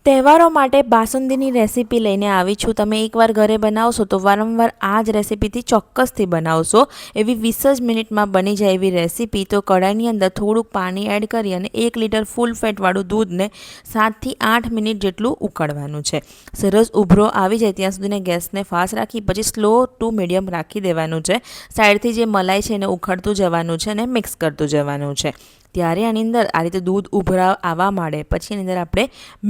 તહેવારો માટે બાસુંદીની રેસીપી લઈને આવી છું। તમે એકવાર ઘરે બનાવશો તો વારંવાર આ જ રેસીપીથી ચોક્કસથી બનાવશો। એવી 20 જ મિનિટમાં બની જાય એવી રેસીપી। તો કઢાઈની અંદર થોડુંક પાણી એડ કરી અને 1 લીટર ફૂલ ફેટવાળું દૂધને 7 થી 8 મિનિટ જેટલું ઉકળવાનું છે। સરસ ઉભરો આવી જાય ત્યાં સુધીને ગેસને ફાસ્ટ રાખી પછી સ્લો ટુ મીડિયમ રાખી દેવાનું છે। સાઈડથી જે મલાઈ છે એને ઉખડતું જવાનું છે અને મિક્સ કરતું જવાનું છે। ત્યારે આની અંદર આ રીતે દૂધ ઉભરા આવવા માંડે પછી એની અંદર આપણે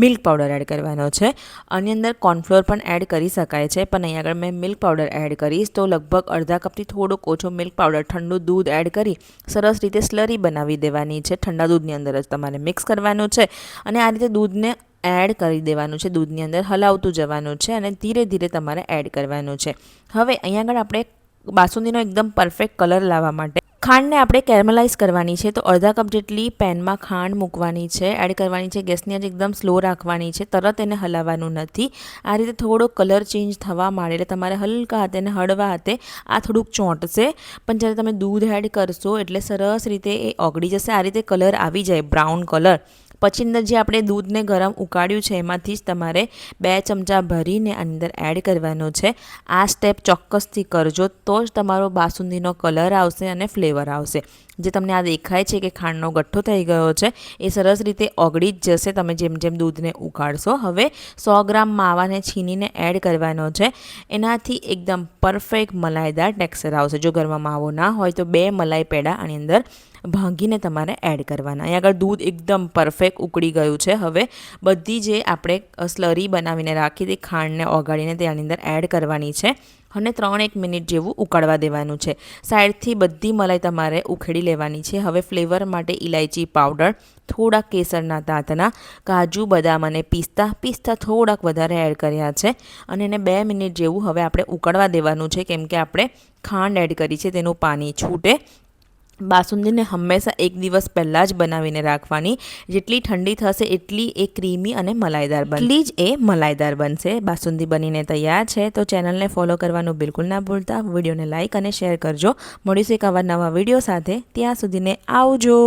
મિલ્ક પાવડર એડ કરવાનો છે। આની અંદર કોર્નફ્લોર પણ એડ કરી શકાય છે, પણ અહીં આગળ મેં મિલ્ક પાવડર એડ કરીશ। તો લગભગ અડધા કપથી થોડોક ઓછો મિલ્ક પાવડર ઠંડુ દૂધ એડ કરી સરસ રીતે સ્લરી બનાવી દેવાની છે। ઠંડા દૂધની અંદર જ તમારે મિક્સ કરવાનું છે અને આ રીતે દૂધને એડ કરી દેવાનું છે। દૂધની અંદર હલાવતું જવાનું છે અને ધીરે ધીરે તમારે એડ કરવાનું છે। હવે અહીં આગળ આપણે બાસુંદીનો એકદમ પરફેક્ટ કલર લાવવા માટે ખાંડને આપણે કેરમલાઇઝ કરવાની છે। તો અડધા કપ જેટલી પેનમાં ખાંડ મૂકવાની છે, એડ કરવાની છે। ગેસની આંચ એકદમ સ્લો રાખવાની છે, તરત એને હલાવવાનું નથી। આ રીતે થોડો કલર ચેન્જ થવા માંડે એટલે તમારે હલકા હાથે અને હળવા હાથે આ થોડુંક ચોંટશે, પણ જ્યારે તમે દૂધ એડ કરશો એટલે સરસ રીતે એ ઓગળી જશે। આ રીતે કલર આવી જાય બ્રાઉન કલર પછી અંદર જે આપણે દૂધને ગરમ ઉકાળ્યું છે એમાંથી જ તમારે 2 ચમચા ભરીને અંદર એડ કરવાનો છે। આ સ્ટેપ ચોક્કસથી કરજો તો જ તમારો બાસુંદીનો કલર આવશે અને ફ્લેવર આવશે। જે તમને આ દેખાય છે કે ખાંડનો ગઠ્ઠો થઈ ગયો છે એ સરસ રીતે ઓગળી જ જશે તમે જેમ જેમ દૂધને ઉકાળશો। હવે 100 ગ્રામ માવાને છીનીને એડ કરવાનો છે। એનાથી એકદમ પરફેક્ટ મલાઈદાર ટેક્સચર આવશે। જો ઘરમાં માવો ના હોય તો 2 મલાઈ પેડા આની અંદર ભાંગીને તમારે એડ કરવાના। અહીં આગળ દૂધ એકદમ પરફેક્ટ ઉકળી ગયું છે। હવે બધી જે આપણે સ્લરી બનાવીને રાખી હતી ખાંડને ઓગાળીને તે આની અંદર એડ કરવાની છે અને 3-1 મિનિટ જેવું ઉકળવા દેવાનું છે। સાઈડથી બધી મલાઈ તમારે ઉખેડી લેવાની છે। હવે ફ્લેવર માટે ઇલાયચી પાવડર, થોડા કેસરના દાંતના, કાજુ, બદામ અને પિસ્તા થોડાક વધારે એડ કર્યા છે અને એને 2 મિનિટ જેવું હવે આપણે ઉકળવા દેવાનું છે, કેમ કે આપણે ખાંડ એડ કરી છે તેનું પાણી છૂટે। બાસુંદીને હંમેશા 1 દિવસ પહેલાં જ બનાવીને રાખવાની। જેટલી ઠંડી થશે એટલી એ ક્રીમી અને મલાઈદાર બનશે, એટલી જ એ મલાઈદાર બનશે। બાસુંદી બનીને તૈયાર છે। તો ચેનલને ફોલો કરવાનું બિલકુલ ના ભૂલતા, વિડીયોને લાઇક અને શેર કરજો। મળીશું એક આવા નવા વિડીયો સાથે, ત્યાં સુધીને આવજો।